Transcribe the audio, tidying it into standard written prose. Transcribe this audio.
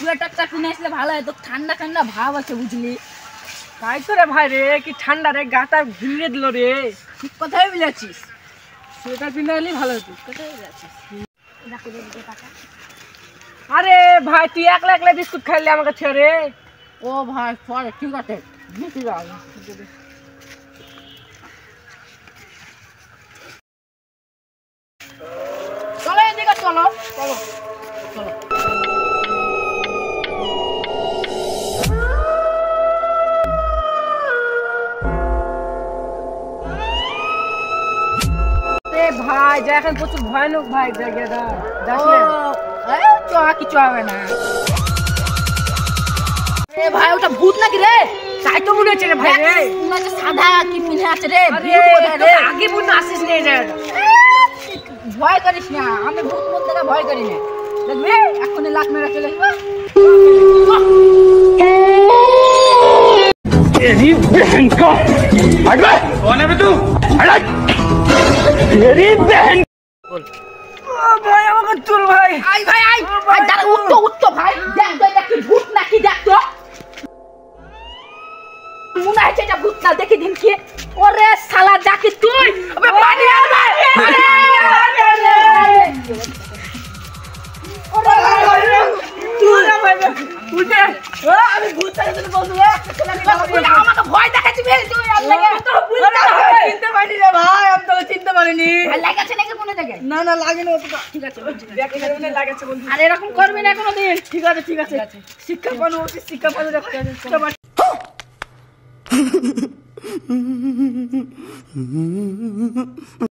সোয়েটারটা কিনে আসলে ভালো হয়, তো ঠান্ডা ঠান্ডা ভাব আছে বুঝলি। তাই তো রে ভাই রে, কি ঠান্ডা রে, গাটা ঘুরিয়ে দিল রে। ঠিক কথাই বলেছিস, সোয়েটার পিন্ধে এলি ভালো হতো। কথাই বলেছিস। আরে ভাই তুই একলা একলা বিস্কুট খাইলে আমাকে ছেড়ে। ও ভাই পরে ঠিক আছে, ঠিক আছে। চলো এদিকে চলো চলো চলো। ভাই যা এখন প্রচুর ভয়ানক ভাই জায়গাটা। কিছু হবে না। ভাই ওটা ভূত নাকি রে? তাই তো মনে হচ্ছে রে ভাই রে, সাদা কি পিনে আছে রে? আগে বুঝ আসিস নে জায়গাটা। ভয় করিস না, আমি ভূত বলতে ভয় করি না। দেখবি এখন লাখ মেরা চলে আসবো। तेरी बहन का हट बे। कौन है बे तू? हट। तेरी बहन। बोल। भाई আমাকে তুল ভাই। আই ভাই আই। দাঁড়া উঠতো ভাই। দেখ তো এটা কি ভূত নাকি দেখ তো। মনে হচ্ছে এটা ভূত না, দেখি দিন কি। ওরে শালা যাকি তুই। আবে পানি আয় ভাই। আমি ভূত থেকে তোকে বলছি আমাকে ভয় দেখাচ্ছি বে তুই। চিনতে পারিনি রে ভাই, আমি তোকে চিনতে পারিনি। লাগাচ্ছে নাকি মনে দেখে? না না লাগেনি অতটা। ঠিক আছে দেখ এখানে লাগাচ্ছে বন্ধু। আর এরকম করবি না কোনোদিন। ঠিক আছে ঠিক আছে, শিক্ষা পানো উচিত, শিক্ষা পানো রাখতে হবে।